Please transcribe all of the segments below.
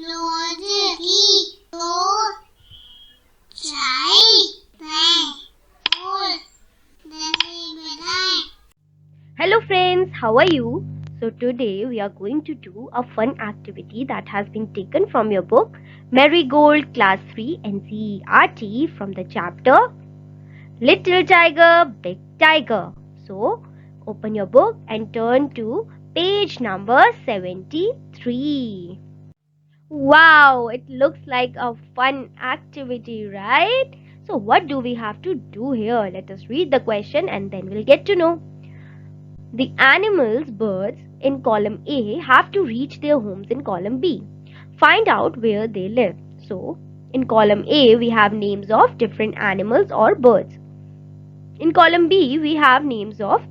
Hello friends, how are you? So today we are going to do a fun activity that has been taken from your book Marigold Class 3 NCERT from the chapter Little Tiger, Big Tiger. So open your book and turn to page number 73. Wow, it looks like a fun activity, right? So what do we have to do here? Let us read the question and then we'll get to know. The animals, birds in column A have to reach their homes in column B. Find out where they live. So, in column A, we have names of different animals or birds. In column B, we have names of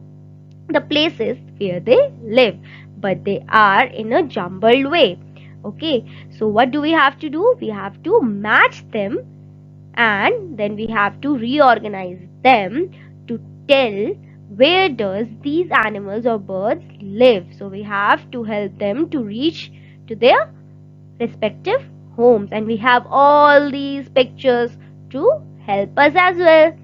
the places where they live, but they are in a jumbled way. Okay, so what do we have to do? We have to match them and then we have to reorganize them to tell where does these animals or birds live. So we have to help them to reach to their respective homes, and we have all these pictures to help us as well.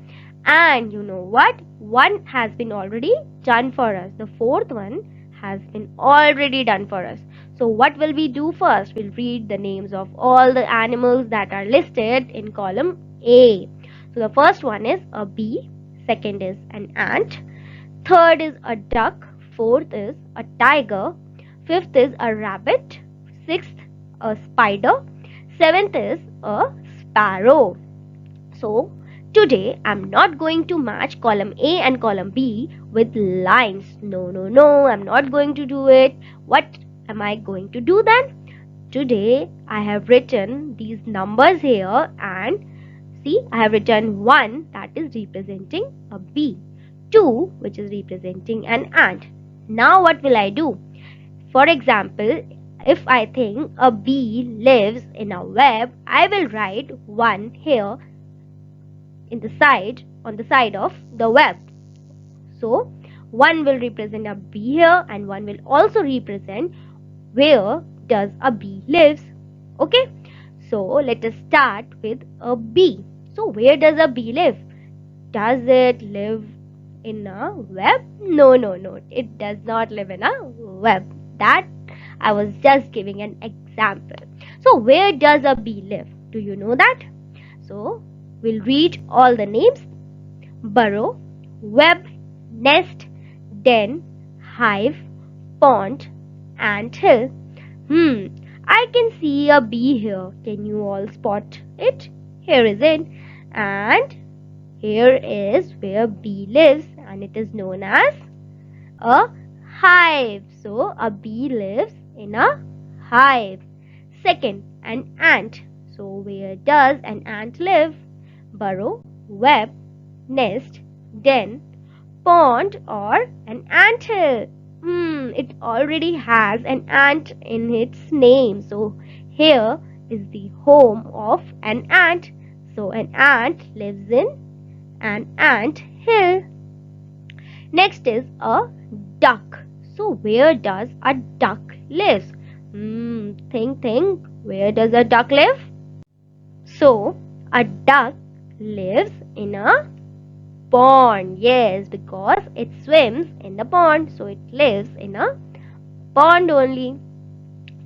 And you know what, one has been already done for us, the fourth one has been already done for us. So what will we do first? We'll read the names of all the animals that are listed in column A. So the first one is a bee, second is an ant, third is a duck, fourth is a tiger, fifth is a rabbit, sixth a spider, seventh is a sparrow. So today I'm not going to match column A and column B with lines. No, I'm not going to do it. What am I going to do then? Today I have written these numbers here, and see, I have written 1 that is representing a bee, 2 which is representing an ant. Now what will I do? For example, if I think a bee lives in a web, I will write 1 here in the side, on the side of the web. So 1 will represent a bee here and 1 will also represent where does a bee lives. Okay, so let us start with a bee. So where does a bee live? Does it live in a web? No, it does not live in a web. That I was just giving an example. So where does a bee live? Do you know that? So we'll read all the names: burrow, web, nest, den, hive, pond, ant hill. I can see a bee here. Can you all spot it? Here is it. And here is where bee lives, and it is known as a hive. So a bee lives in a hive. Second, an ant. So where does an ant live? Burrow, web, nest, den, pond, or an anthill. It already has an ant in its name. So here is the home of an ant. So an ant lives in an ant hill. Next is a duck. So where does a duck live? Think. Where does a duck live? So a duck lives in a pond. Yes, because it swims in the pond. So it lives in a pond only.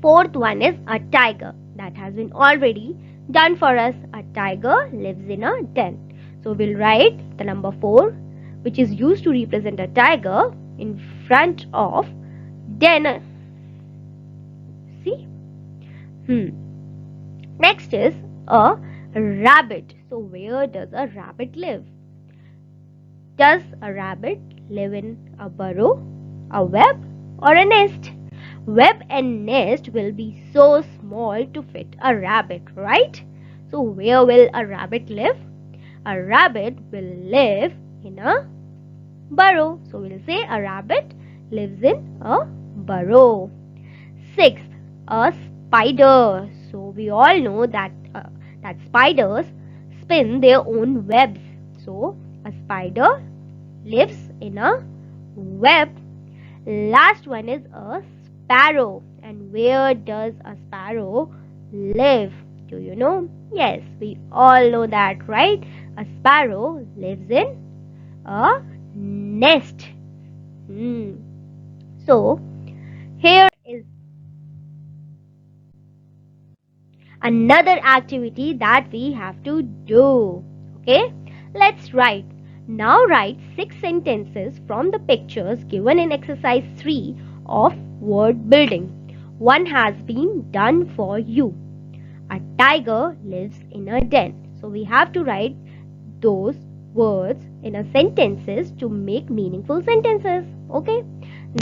Fourth one is a tiger. That has been already done for us. A tiger lives in a den. So we'll write the number 4, which is used to represent a tiger, in front of den. See? Next is a rabbit. So where does a rabbit live? Does a rabbit live in a burrow, a web, or a nest? Web and nest will be so small to fit a rabbit, right? So where will a rabbit live? A rabbit will live in a burrow. So we'll say a rabbit lives in a burrow. Sixth, a spider. So we all know that spiders spin their own webs. So a spider lives in a web. Last one is a sparrow. And where does a sparrow live? Do you know? Yes, we all know that, right? A sparrow lives in a nest. Hmm. So, here is another activity that we have to do. Okay, let's write. Now write 6 sentences from the pictures given in exercise 3 of word building. One has been done for you. A tiger lives in a den. So we have to write those words in a sentences to make meaningful sentences. Okay,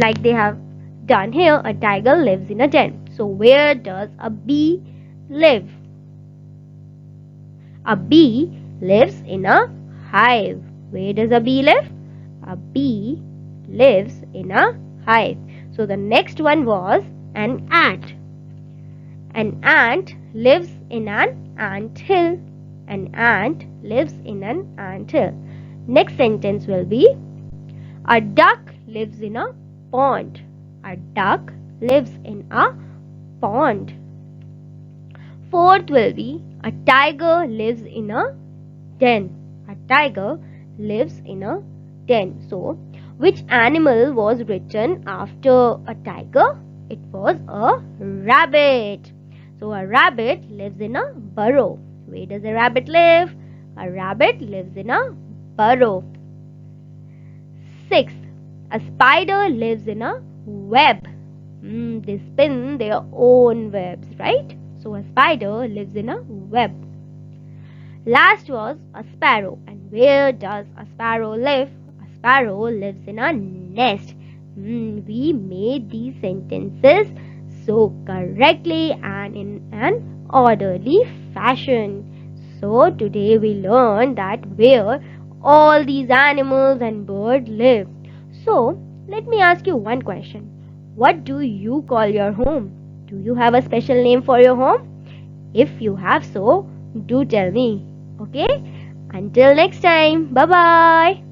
like they have done here. A tiger lives in a den. So where does a bee live? A bee lives in a hive. Where does a bee live? A bee lives in a hive. So the next one was an ant. An ant lives in an ant hill. An ant lives in an ant hill. Next sentence will be a duck lives in a pond. A duck lives in a pond. Fourth will be a tiger lives in a den. A tiger lives in a den. So, which animal was written after a tiger? It was a rabbit. So, a rabbit lives in a burrow. Where does a rabbit live? A rabbit lives in a burrow. Sixth, a spider lives in a web. They spin their own webs, right? So, a spider lives in a web. Last was a sparrow. And where does a sparrow live? A sparrow lives in a nest. We made these sentences so correctly and in an orderly fashion. So today we learned that where all these animals and birds live. So let me ask you one question. What do you call your home? Do you have a special name for your home? If you have so, do tell me. Okay? Until next time. Bye bye.